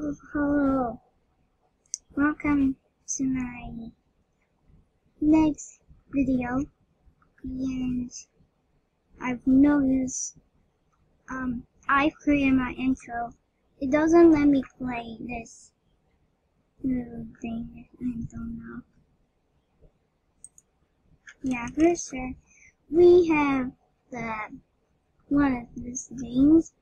Hello. Welcome to my next video. And I've noticed I've created my intro. It doesn't let me play this little thing. I don't know. Yeah, for sure. We have the one of these things.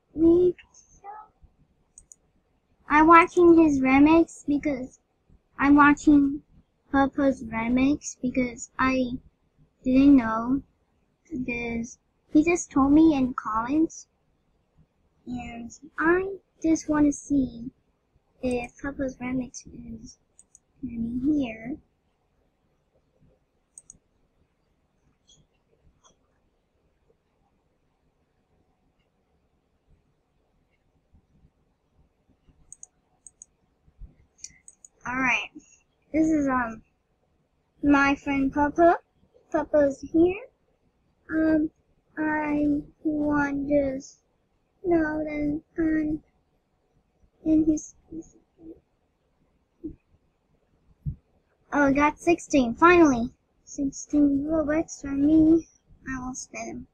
I'm watching his remix because I'm watching Papa's remix because I didn't know, because he just told me in comments, and I just want to see if Papa's remix is in here. Alright, this is my friend Papa. Papa's here. I want to know that I'm in his. Oh, I got 16, finally. 16 Robux from me. I will spend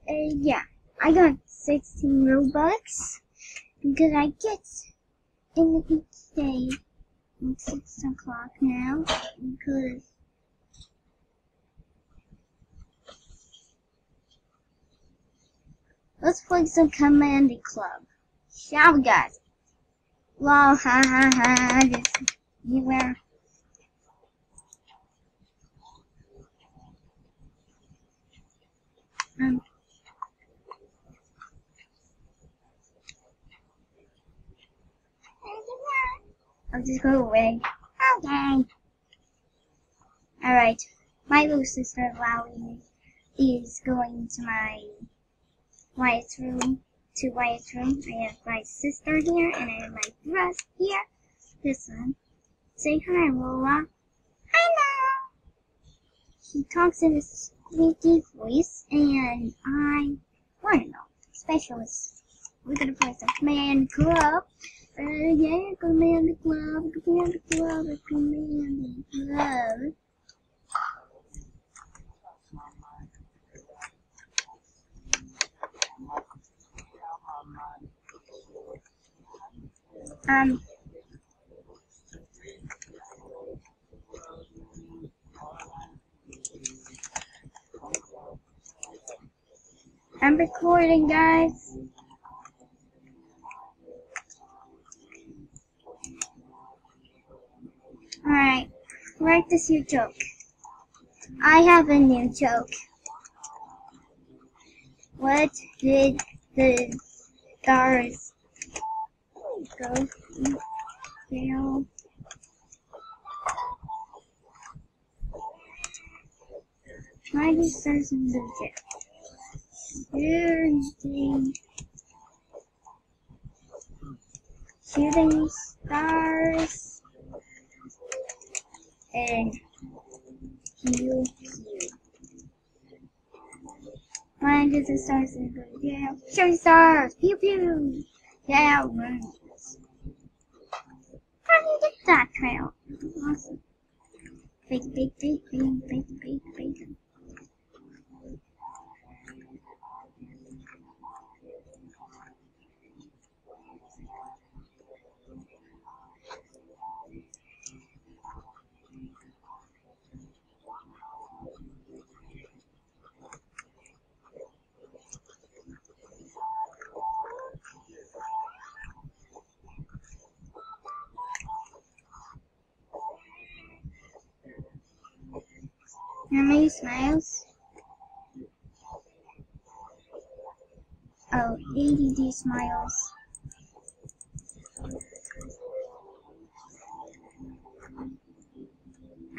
them. Yeah, I got 16 Robux because I get in each day. It's 6 o'clock now because let's play some Command Club. Shall we, guys? Lol, ha ha ha. Just you were. I'll just go away. Okay. Alright. My little sister, Lally, is going to my Wyatt's room. To Wyatt's room. I have my sister here, and I have my dress here. This one. Say hi, Lola. Hello! He talks in a squeaky voice, and I want to know. Specialist. We're gonna play some Command Club. Yeah, Command Club, Command Club, Command Club. I'm recording, guys. Alright, write this new joke. I have a new joke. What did the stars go to jail? Why did stars go to jail? Shooting stars and pew pew. Why did the stars go to jail? Shooting stars, pew pew. Yeah, right. How do you get that trail? Awesome. Bacon, bacon, bacon, bacon, bacon, bacon. How many smiles? Oh, 80 smiles.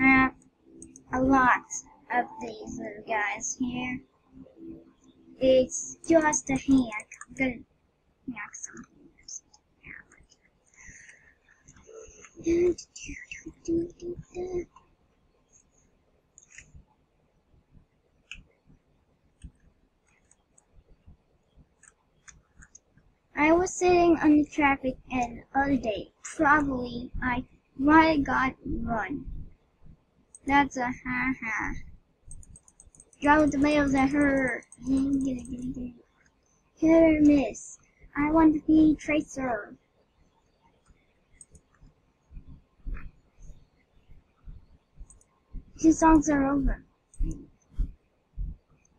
I have a lot of these little guys here. It's just a hack. I'm gonna hack some. I was sitting on the traffic and other day. Probably I got run. That's a ha. Drop the tomatoes at her. Hit or miss. I want to be Tracer. Two songs are over.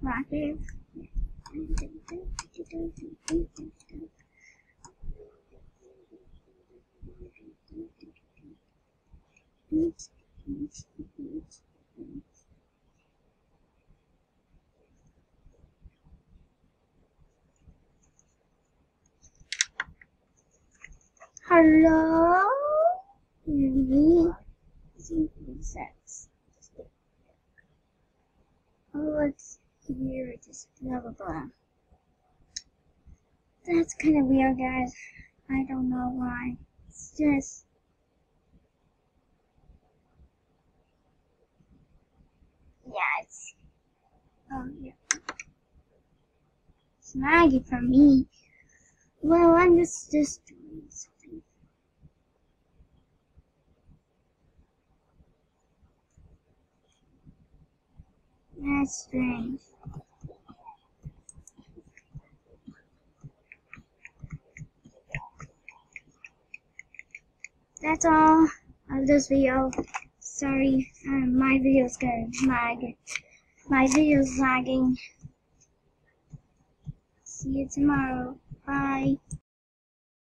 Right there. Hello? Me? Sex. Oh, it's here. Just blah blah blah. That's kind of weird, guys. I don't know why. It's just. Yeah, it's. Oh, yeah. It's Maggie for me. Well, I'm just doing something. That's strange. That's all of this video. Sorry, my video's gonna lag. My video's lagging. See you tomorrow. Bye.